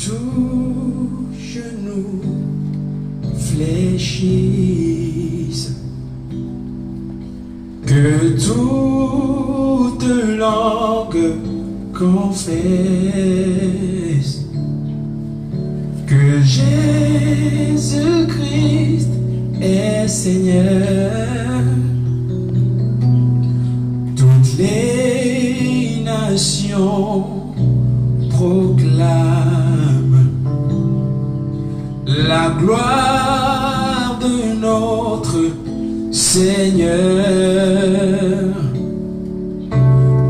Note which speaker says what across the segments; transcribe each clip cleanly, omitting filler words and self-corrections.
Speaker 1: tout genou fléchisse, que toute langue confesse que Jésus-Christ est Seigneur. Toutes les nations proclament la gloire de notre Seigneur,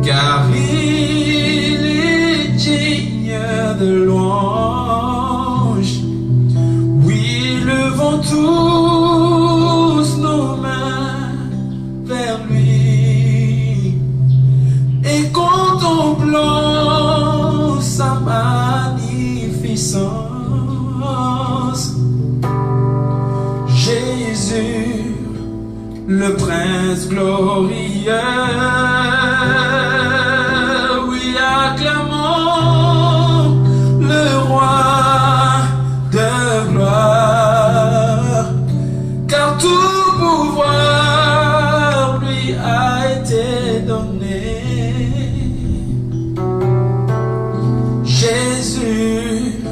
Speaker 1: car il est digne de louange. Oui, levons tous nos mains vers lui et contemplons sa magnificence. Jésus, le prince glorieux, oui, acclamons le roi de gloire, car tout pouvoir lui a été donné. Jésus,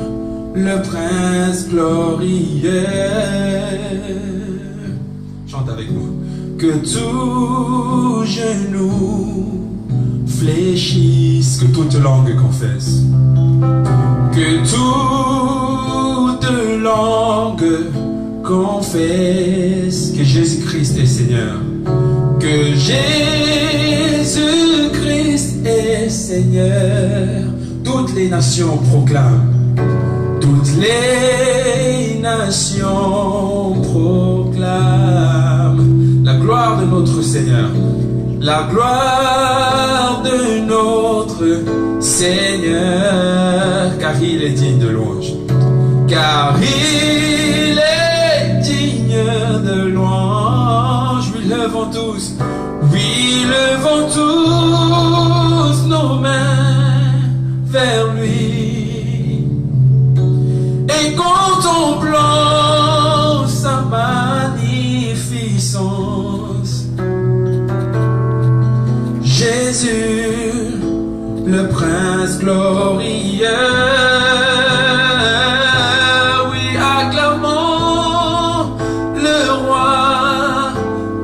Speaker 1: le prince glorieux. Chante avec nous. Que tout genou fléchisse, que toute langue confesse, que toute langue confesse que Jésus-Christ est Seigneur, que Jésus-Christ est Seigneur. Toutes les nations proclament, toutes les nations proclament la gloire de notre Seigneur, la gloire de notre Seigneur, car il est digne de louange, car il est digne de louange. Oui, levons tous, oui, levons tous nos mains vers lui et contemplons sa magnificence. Jésus, le prince glorieux, oui, acclamons le roi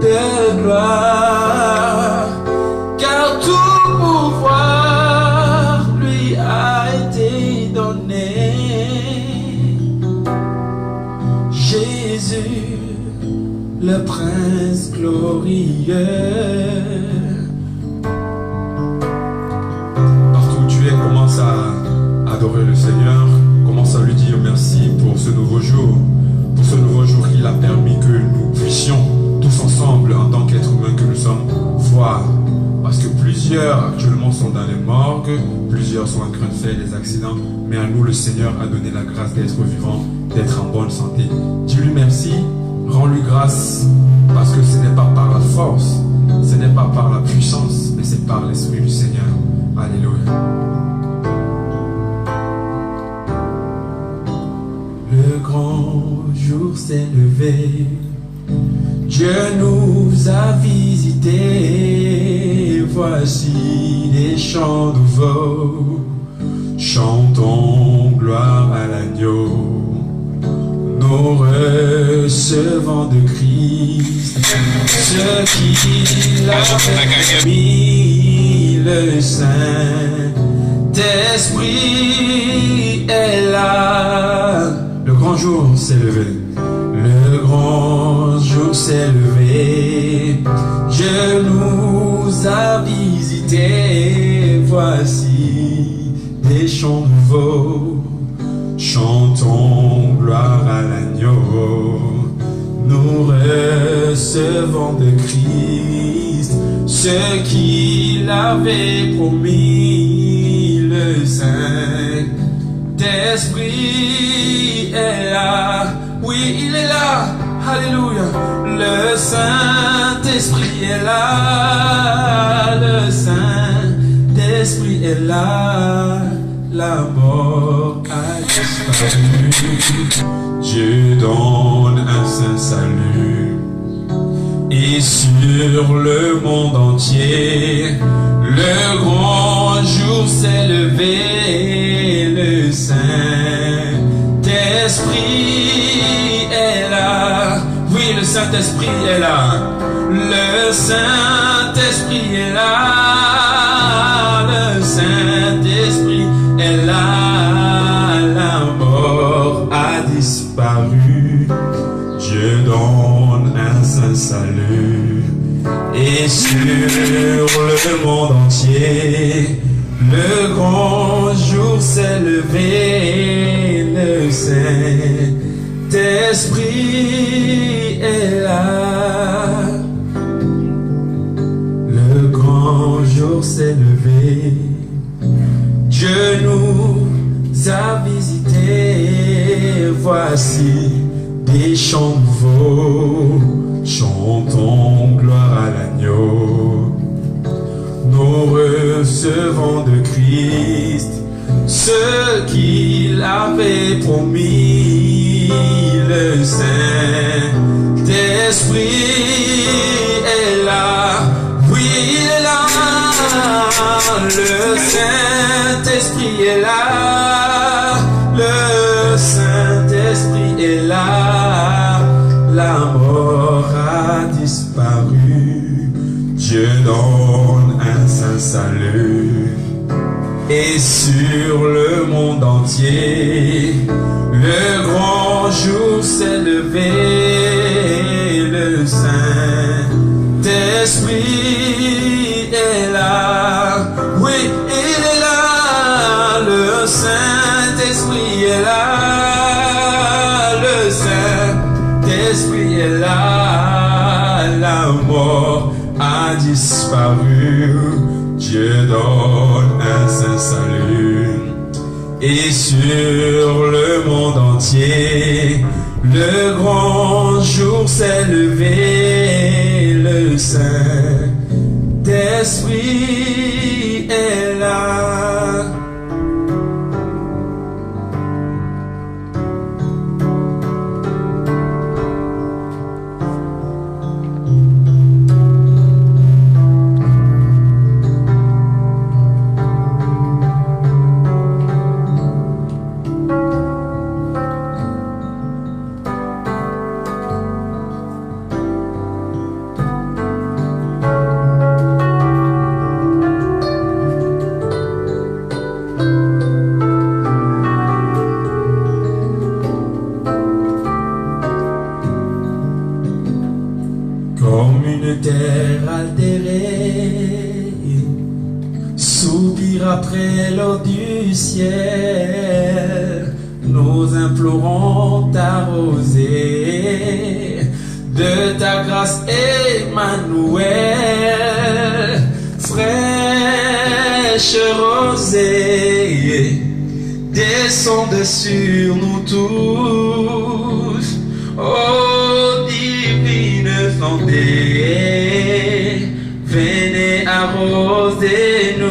Speaker 1: de gloire, car tout pouvoir lui a été donné. Jésus, le prince glorieux. Partout où tu es, commence à adorer le Seigneur, commence à lui dire merci pour ce nouveau jour, qu'il a permis que nous puissions tous ensemble, en tant qu'êtres humains que nous sommes, voir. Parce que plusieurs actuellement sont dans les morgues, plusieurs sont en train de faire des accidents, mais à nous le Seigneur a donné la grâce d'être vivants, d'être en bonne santé. Dis-lui merci, rends-lui grâce, parce que ce n'est pas par la force, ce n'est pas par la puissance, mais c'est par l'Esprit du Seigneur. Alléluia. Le grand jour s'est levé, Dieu nous a visités, voici des chants nouveaux, chantons gloire à l'agneau. Nous recevons de Christ ce qu'il a permis, le Saint-Esprit est là. Le grand jour s'est levé, le grand jour s'est levé, Dieu nous a visités, voici des chants nouveaux, chantons gloire à l'agneau. Nous recevons de Christ ce qu'il avait promis, le Saint-Esprit est là. Oui, il est là, alléluia. Le Saint-Esprit est là, le Saint-Esprit est là, la mort a Dieu donne un saint salut. Et sur le monde entier, le grand jour s'est levé, le Saint-Esprit est là. Oui, le Saint-Esprit est là. Le Saint-Esprit est là. Le Saint-Esprit est là. La mort a disparu. Dieu donne un saint salut. Et sur le monde entier, le grand jour s'est levé. Le Saint-Esprit est là. Le grand jour s'est levé. Dieu nous a visités. Voici des chants nouveaux, chantons gloire à l'agneau. Nous recevons de Christ ce qu'il avait promis. Le Saint-Esprit est là. Oui, il est là. Le Saint-Esprit est là. Le Saint-Esprit est là. La mort a disparu. Dieu donne un saint salut. Et sur le monde entier, le grand jour s'est levé. Le Saint-Esprit est là. Oui, il est là. Le Saint-Esprit est là. Le Saint-Esprit est là. La mort a disparu. Dieu donne un saint salut. Et sur le monde entier, le grand jour s'est levé. Le Saint-Esprit est là. Terre altérée, soupire après l'eau du ciel, nous implorons ta rosée, de ta grâce Emmanuel, fraîche rosée, descende sur nous tous, ô divine fondée, venez arroser-nous,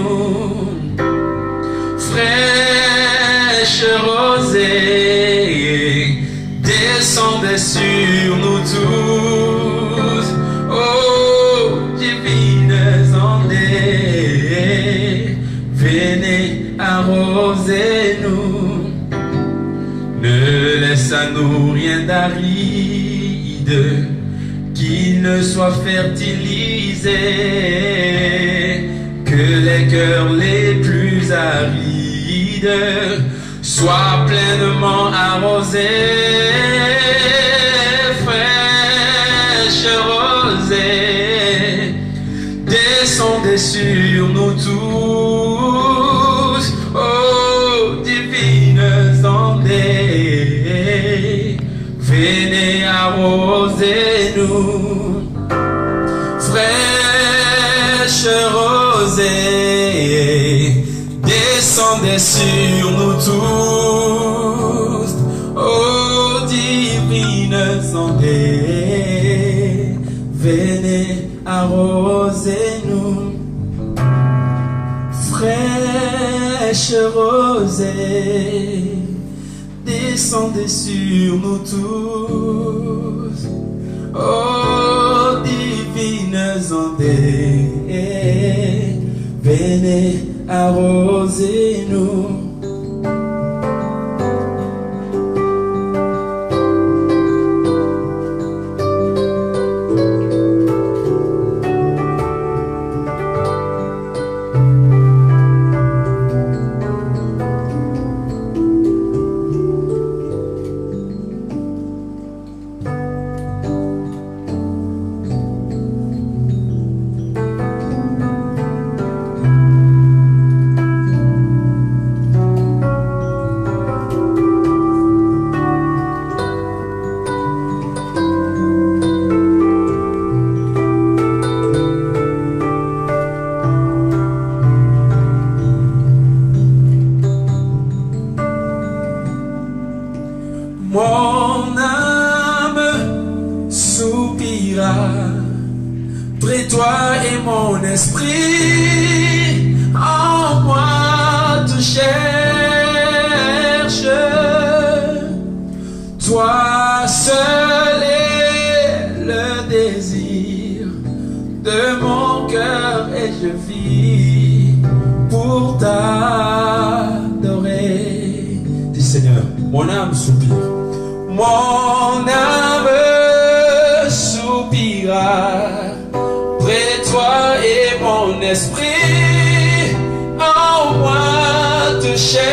Speaker 1: fraîche rosée, descendez sur nous tous, ô divine ondée, venez arroser-nous, ne laisse à nous rien d'aride, qui ne soit fertilisé, que les cœurs les plus arides soient pleinement arrosés, fraîche rosée, descendez sur nous tous, ô divines ondées, venez arroser-nous, fraîche rosée, descendez sur nous tous, ô divines ondées, venez arroser-nous, fraîche rosée,
Speaker 2: descendez sur nous tous. Oh, divines ondes, venez arroser nous. Mon âme soupira près toi et mon esprit en moi te cherche. Toi seul est le désir de mon cœur et je vis pour t'adorer. Dis Seigneur, mon âme soupire. Mon âme soupira près de toi et mon esprit en moi te cherche.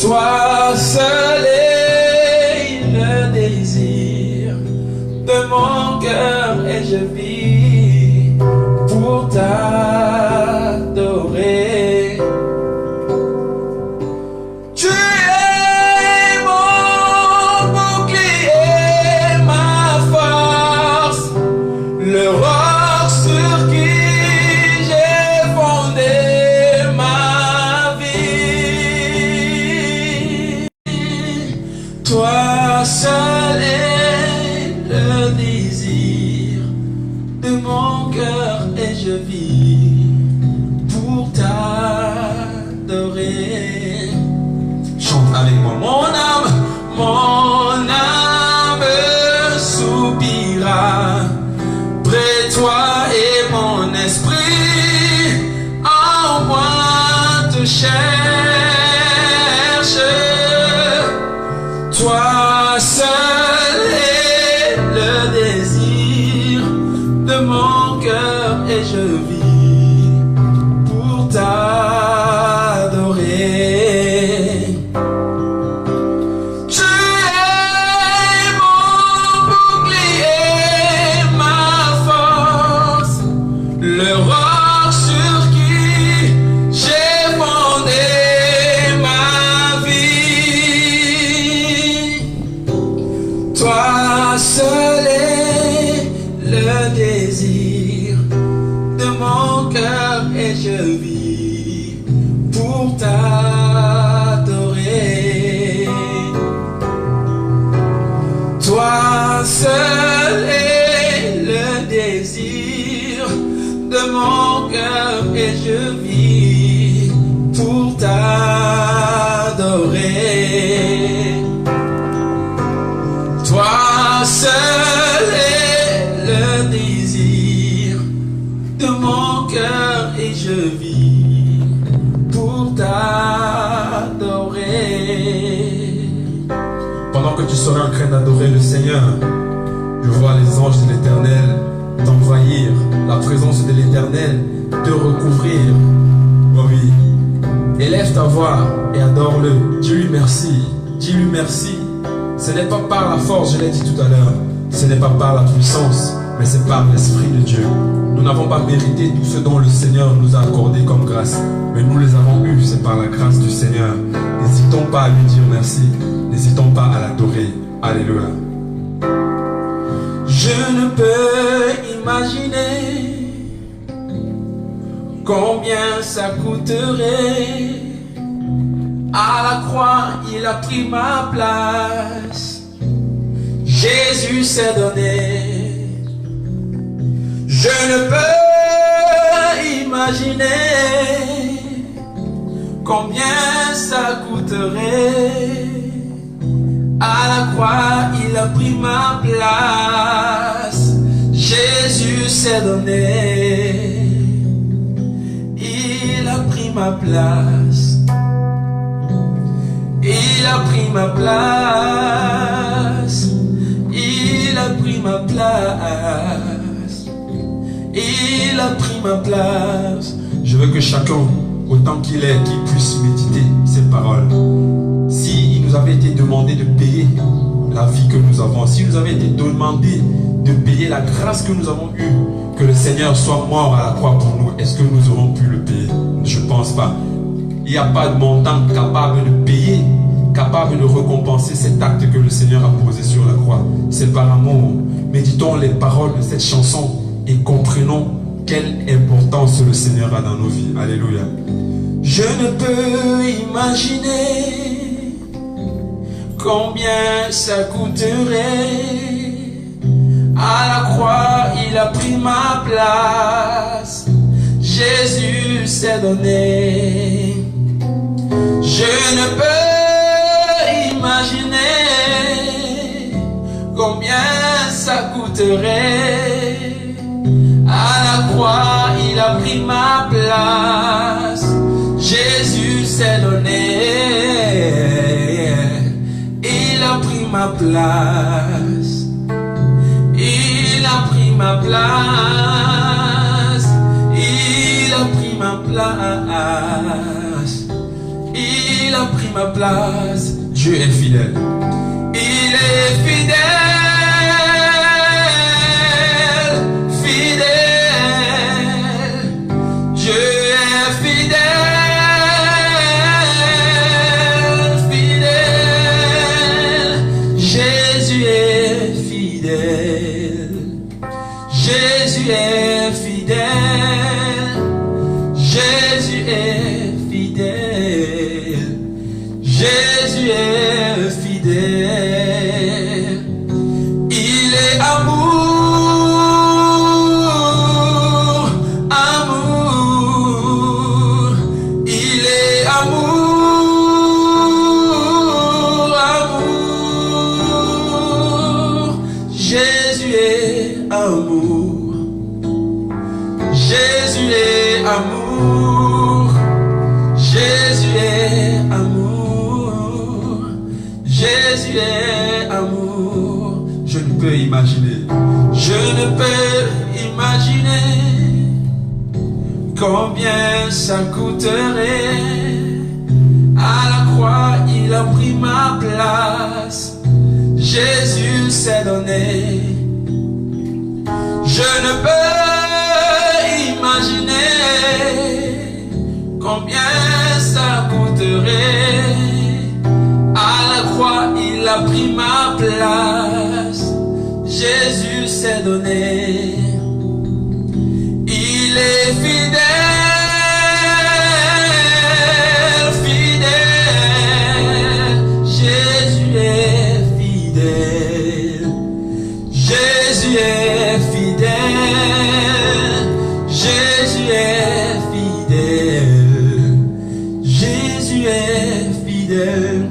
Speaker 2: Toi seul est le désir de mon cœur et je vis pour t'adorer. Toi seul est le désir de mon cœur et je vis pour t'adorer. Chante avec moi. Mon âme soupira près de toi et mon esprit en moi te cherche. Toi seul est le désir de mon cœur et je vis pour t'adorer. Tu es mon bouclier, ma force, le roc sur qui j'ai fondé ma vie. Toi seul est le désir de mon cœur et je vis pour t'adorer. Toi seul est le désir de mon cœur et je vis pour t'adorer. Toi seul est le désir de mon cœur et je vis pour t'adorer. Pendant que tu seras en train d'adorer le Seigneur, je vois les anges de l'Éternel t'envahir, la présence de l'Éternel te recouvrir. Oh oui, élève ta voix et adore-le. Dis-lui merci, dis-lui merci. Ce n'est pas par la force, je l'ai dit tout à l'heure, ce n'est pas par la puissance, mais c'est par l'Esprit de Dieu. Nous n'avons pas mérité tout ce dont le Seigneur nous a accordé comme grâce, mais nous les avons eus, c'est par la grâce du Seigneur. N'hésitons pas à lui dire merci, n'hésitons pas à l'adorer. Alléluia. Je ne peux imaginer combien ça coûterait. À la croix, il a pris ma place. Jésus s'est donné. Je ne peux imaginer combien ça coûterait. À la croix, il a pris ma place. Jésus s'est donné. Il a pris ma place. Il a pris ma place. Il a pris ma place. Il a pris ma place. Je veux que chacun, autant qu'il est, qu'il puisse méditer ces paroles. S'il nous avait été demandé de payer la vie que nous avons, s'il nous avait été demandé de payer la grâce que nous avons eue, que le Seigneur soit mort à la croix pour nous, est-ce que nous aurons pu le payer? Je ne pense pas. Il n'y a pas de montant capable de payer, capable de récompenser cet acte que le Seigneur a posé sur la croix. C'est par amour. Méditons les paroles de cette chanson et comprenons quelle importance le Seigneur a dans nos vies. Alléluia. Je ne peux imaginer combien ça coûterait. À la croix, il a pris ma place. Jésus s'est donné. Je ne peux imaginer combien ça coûterait. À la croix, il a pris ma place. Jésus s'est donné. Il a pris ma place. Il a pris ma place. Il a pris ma place. Il a pris ma place. Dieu est fidèle. Il est fidèle. Jésus est fidèle, Jésus est fidèle, Jésus est fidèle. Il est amour, amour, il est amour, amour. Jésus est amour. Jésus est amour, Jésus est amour, Jésus est amour. Je ne peux imaginer, je ne peux imaginer combien ça coûterait. À la croix, il a pris ma place. Jésus s'est donné. Je ne peux imaginer combien ça coûterait. À la croix, il a pris ma place. Jésus s'est donné. Il est fidèle, fidèle. Jésus est fidèle. Jésus est fidèle. Jésus est fidèle. Jésus est fidèle.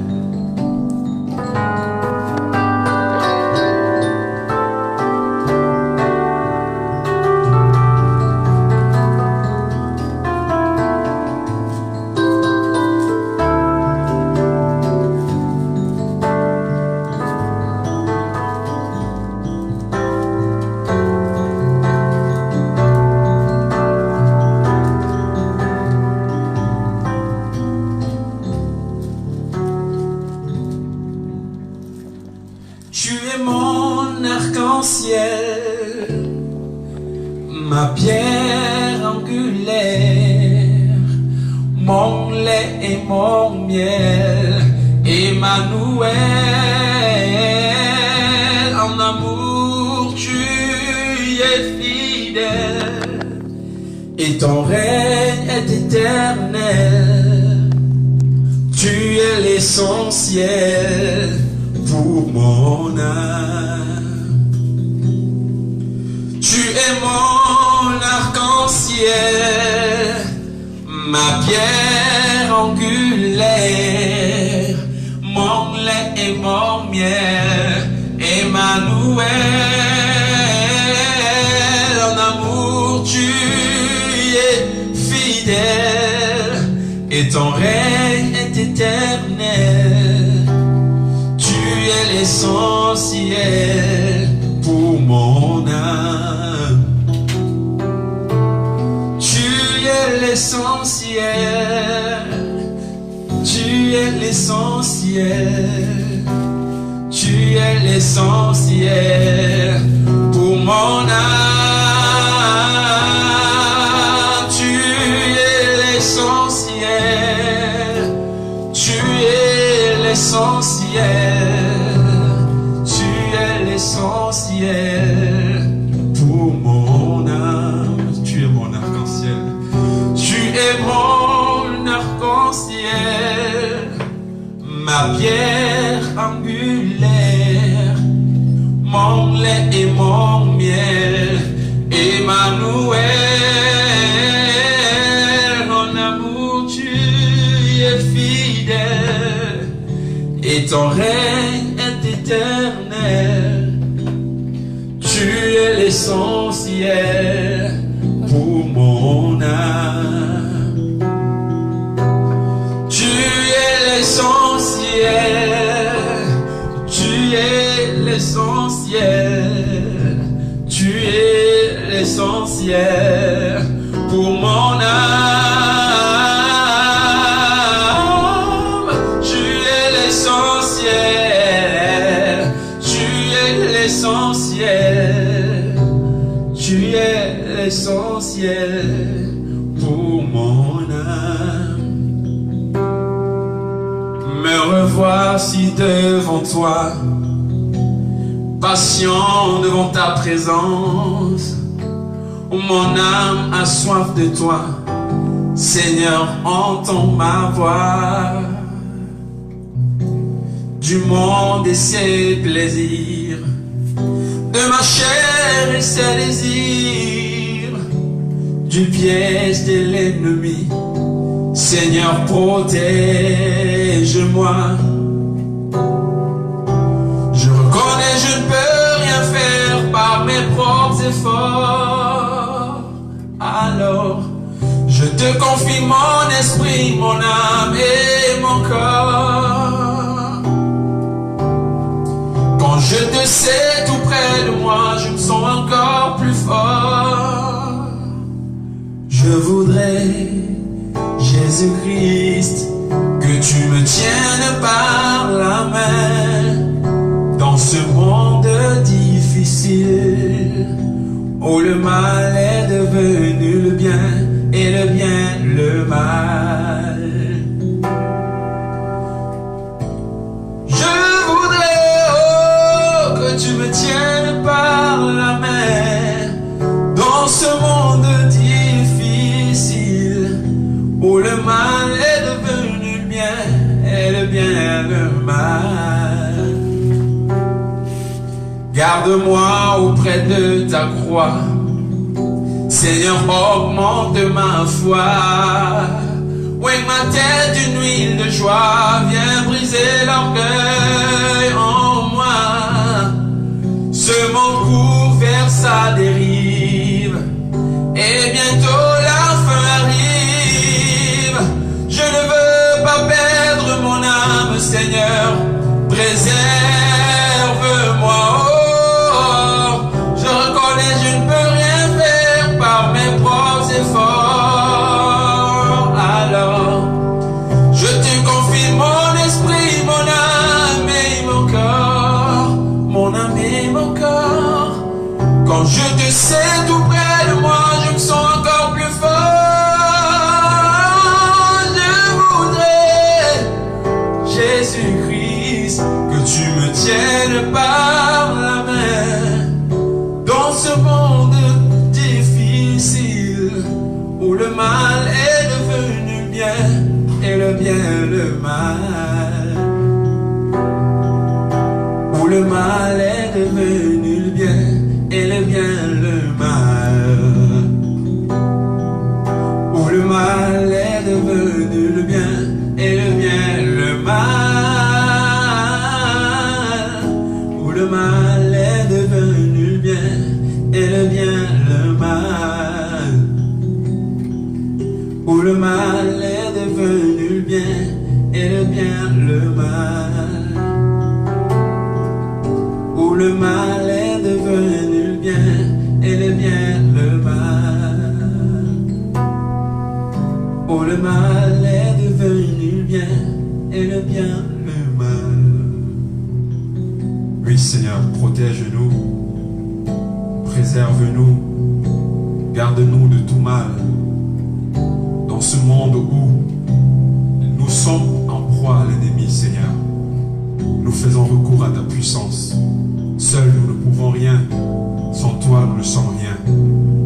Speaker 2: Tu es mon arc-en-ciel, ma pierre angulaire, mon lait et mon miel, Emmanuel. En amour tu es fidèle, et ton règne est éternel. Tu es l'essentiel pour mon âme. Tu es mon arc-en-ciel, ma pierre angulaire, mon lait et mon miel, Emmanuel, en amour tu es fidèle, et ton règne est éternel. Tu es l'essentiel pour mon âme. Tu es l'essentiel. Tu es l'essentiel. Tu es l'essentiel pour mon âme. Tu es l'essentiel. Tu es l'essentiel. Tu es l'essentiel pour mon âme. Tu es mon arc-en-ciel. Tu es mon arc-en-ciel. Ma pierre angulaire, mon lait et mon miel, Emmanuel, en amour tu es fidèle, et ton règne est éternel. Tu es l'essentiel pour mon âme. Tu es l'essentiel. Tu es l'essentiel. Tu es l'essentiel pour mon âme. Tu es l'essentiel. Tu es l'essentiel. Tu es l'essentiel pour mon âme. Me revoici devant toi, patient devant ta présence. Mon âme a soif de toi, Seigneur, entends ma voix. Du monde et ses plaisirs, de ma chair et ses désirs, du piège de l'ennemi, Seigneur, protège-moi. Je reconnais, je ne peux rien faire par mes propres efforts. Alors, je te confie mon esprit, mon âme et mon corps. Quand je te sais tout près de moi, je me sens encore plus fort. Je voudrais, Jésus-Christ, que tu me tiennes par la main dans ce monde difficile où le mal est devenu le bien et le bien le mal. Je voudrais, oh, que tu me tiennes par la main dans ce monde difficile où le mal est devenu le bien et le bien le mal. Garde-moi auprès de ta croix, Seigneur, augmente ma foi. Oui, ma tête d'une huile de joie, viens briser l'orgueil en moi. Ce monde court vers sa dérive, et bientôt la fin arrive. Je ne veux pas perdre mon âme, Seigneur, préserve-moi. Oh, je reconnais, je ne peux rien faire par mes propres efforts. Alors, je te confie mon esprit, mon âme et mon corps, mon âme et mon corps. Quand je te sais tout près de moi, je me sens encore plus fort. Je voudrais, Jésus-Christ, que tu me tiennes par la main dans ce monde difficile où le mal est devenu bien et le bien le mal. Où le mal est devenu le bien et le bien le mal. Où le mal est devenu le bien
Speaker 1: préserve-nous, garde-nous de tout mal. Dans ce monde où nous sommes en proie à l'ennemi, Seigneur, nous faisons recours à ta puissance. Seuls nous ne pouvons rien, sans toi nous ne sommes rien.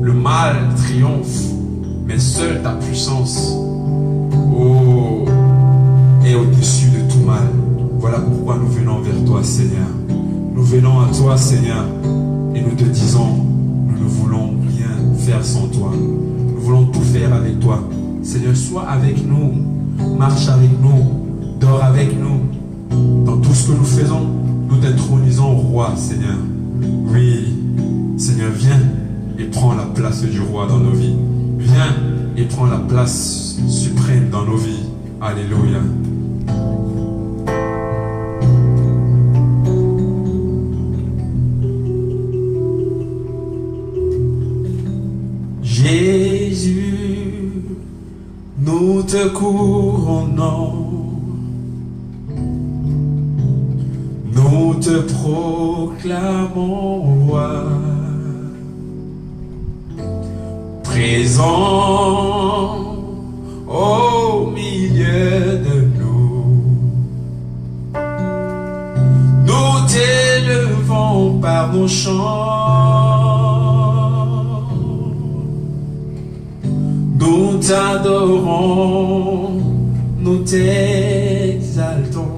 Speaker 1: Le mal triomphe, mais seule ta puissance, oh, est au-dessus de tout mal. Voilà pourquoi nous venons vers toi, Seigneur. Nous venons à toi, Seigneur, et nous te disons, nous ne voulons rien faire sans toi. Nous voulons tout faire avec toi. Seigneur, sois avec nous, marche avec nous, dors avec nous. Dans tout ce que nous faisons, nous t'intronisons au roi, Seigneur. Oui, Seigneur, viens et prends la place du roi dans nos vies. Viens et prends la place suprême dans nos vies. Alléluia. Jésus, nous te couronnons. Nous te proclamons roi, présent au milieu de nous. Nous t'élevons par nos chants. Nous t'adorons, nous t'exaltons.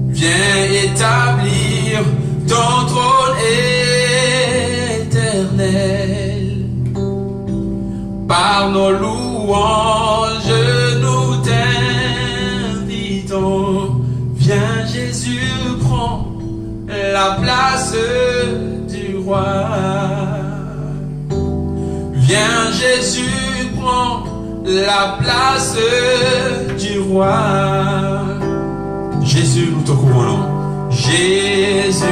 Speaker 1: Viens établir ton trône éternel. Par nos louanges, nous t'invitons. Viens Jésus, prends la place du roi. Viens Jésus, prends la place du roi. Jésus, nous te couronnons. Jésus,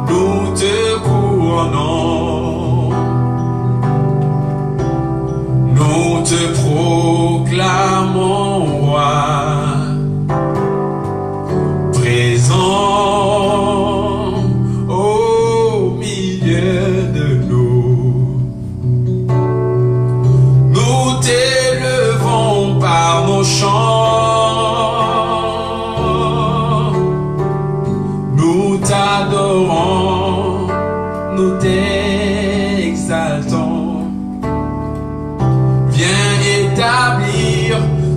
Speaker 1: nous te couronnons. Nous te proclamons roi, présent au milieu de nous. Nous t'élevons par nos chants. T'adorons, nous t'exaltons. Viens établir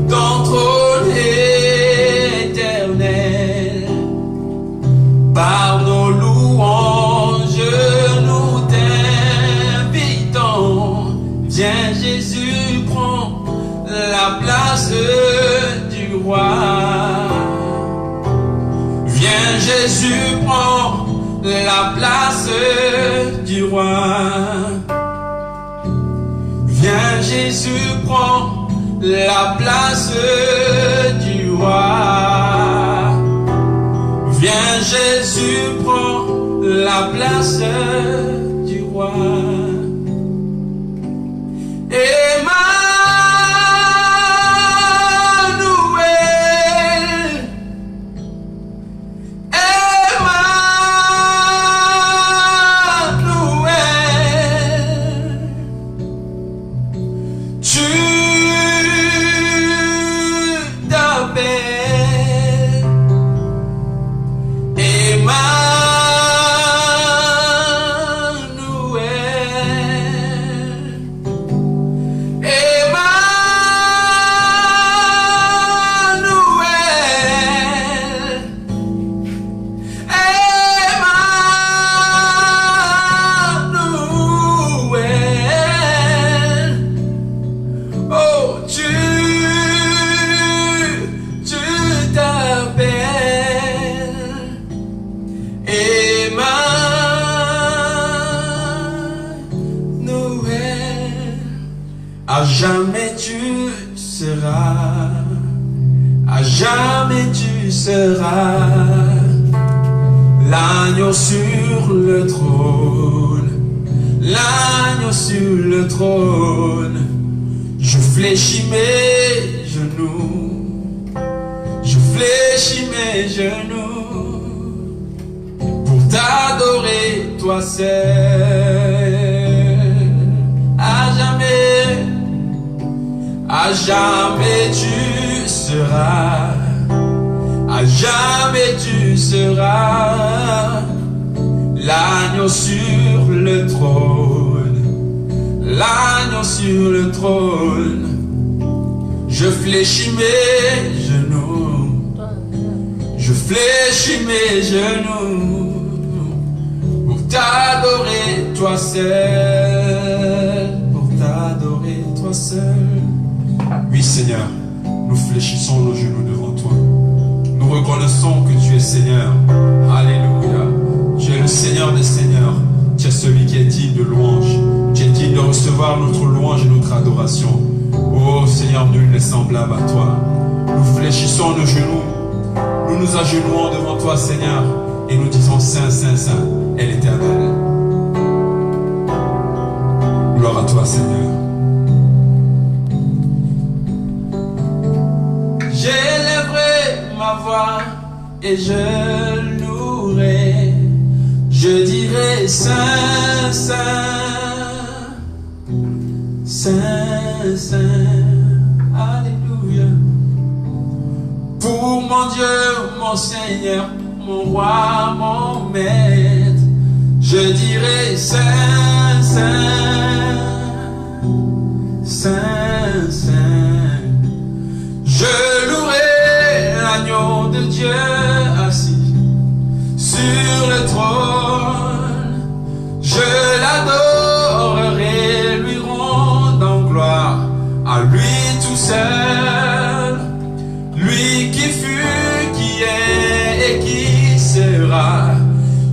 Speaker 1: ton trône éternel. Par nos louanges, nous t'invitons. Viens Jésus, prends la place du roi. Viens Jésus, prends la place du roi. Viens Jésus, prends la place du roi. Viens Jésus, prends la place du roi. À jamais tu seras, à jamais tu seras l'agneau sur le trône, l'agneau sur le trône. Je fléchis mes genoux, je fléchis mes genoux pour ta
Speaker 2: t'adorer, toi seul. À jamais tu seras, à jamais tu seras l'agneau sur le trône, l'agneau sur le trône. Je fléchis mes genoux, je fléchis mes genoux pour t'adorer toi seul, pour t'adorer toi seul.
Speaker 1: Oui Seigneur, nous fléchissons nos genoux devant toi. Nous reconnaissons que tu es Seigneur. Alléluia. Tu es le Seigneur des Seigneurs. Tu es celui qui est digne de louange. Tu es digne de recevoir notre louange et notre adoration. Oh Seigneur, nul n'est semblable à toi. Nous fléchissons nos genoux. Nous nous agenouillons devant toi Seigneur. Et nous disons Saint, Saint, Saint est l'Éternel. Gloire à toi Seigneur.
Speaker 2: J'élèverai ma voix et je louerai. Je dirai Saint, Saint, Saint, Saint, Alléluia. Pour mon Dieu, mon Seigneur, mon roi, mon maître, je dirai Saint, Saint, Saint, Saint. Je louerai l'agneau de Dieu assis sur le trône. Je l'adorerai, lui rendant gloire à lui tout seul. Lui qui fut, qui est et qui sera.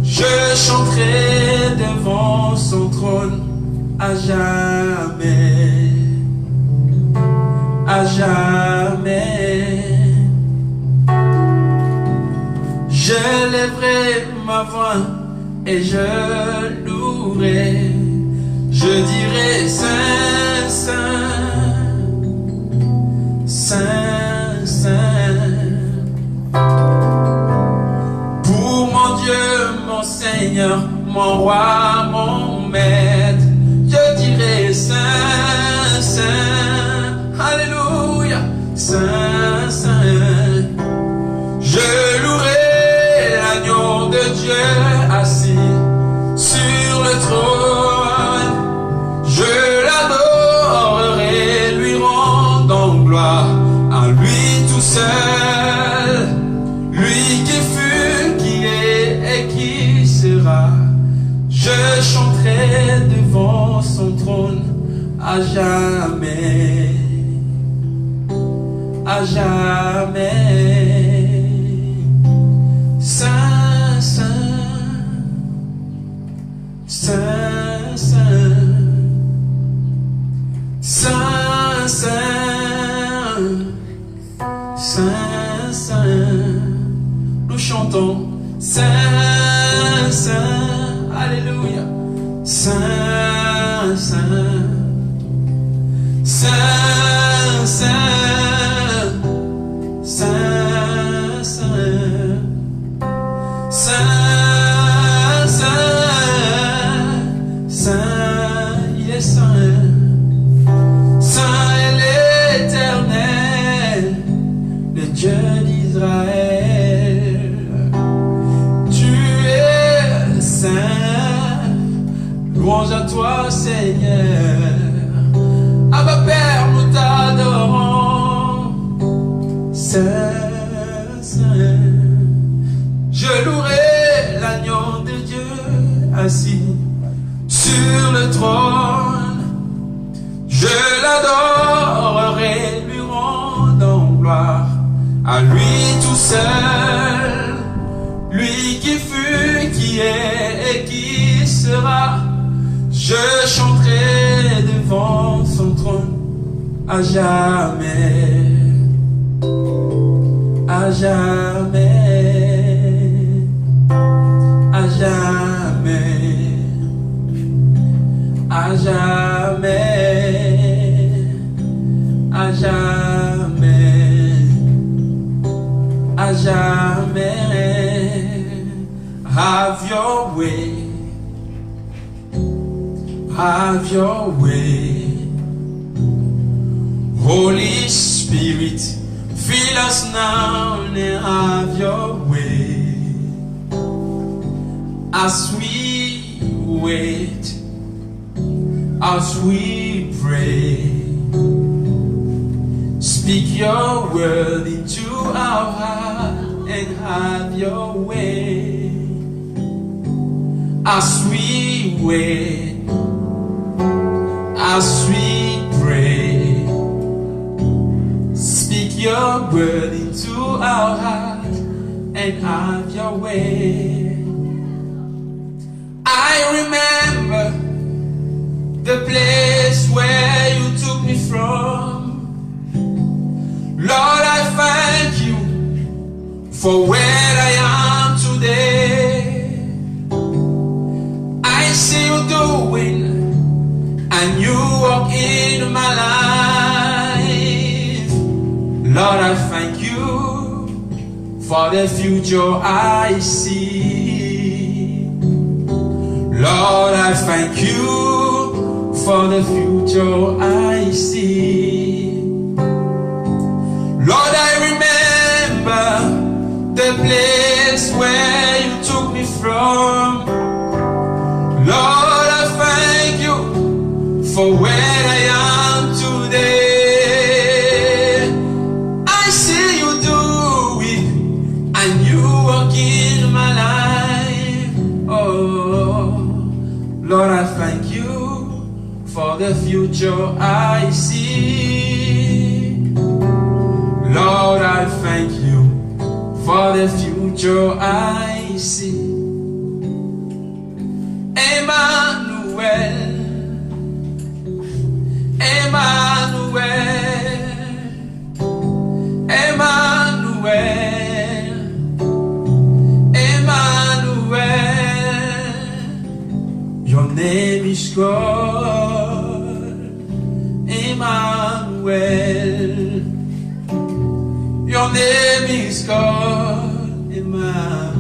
Speaker 2: Je chanterai devant son trône à jamais, à jamais. Je lèverai ma voix et je louerai. Je dirai Saint, Saint, Saint, Saint. Pour mon Dieu, mon Seigneur, mon roi, mon maître, je dirai Saint, Saint, Alléluia, Saint, Saint. Je louerai l'agneau de Dieu assis sur le trône. Je l'adorerai, lui rendant gloire à lui tout seul. Lui qui fut, qui est et qui sera. Je chanterai devant son trône à jamais, à jamais. Saint, Saint, Saint, Saint, Saint, Saint, Saint, Saint. Nous chantons Saint, Saint, Alléluia. Saint, Saint, Saint, Saint, Saint, Saint, Saint, Saint, Saint, il est Saint. Saint est l'Éternel, le Dieu d'Israël. Tu es Saint, louange à toi Seigneur. Abba Père, nous t'adorons. Saint, Saint. Je louerai l'agneau de Dieu assis sur le trône. Je l'adorerai, lui rendant gloire à lui tout seul. Lui qui fut, qui est et qui sera. Je chanterai devant son trône à jamais, à jamais, à jamais, à jamais, à jamais, à jamais. Have your way. Have your way. Holy Spirit, fill us now and have your way. As we wait, as we pray, speak your word into our heart and have your way. As we wait, as we pray, speak your word into our heart and have your way. I remember the place where you took me from. Lord, I thank you for where I am today. I see you doing and you walk in my life. Lord, I thank you for the future I see. Lord, I thank you for the future I see. Lord, I remember the place where you took me from. Lord, I thank you for where I am today. I see you do it and you walk in my life. Oh, Lord, I thank you for the future I see. Lord, I thank you for the future I see. Emmanuel, Emmanuel, Emmanuel, Emmanuel. Your name is God, Emmanuel. Your name is God, Emmanuel.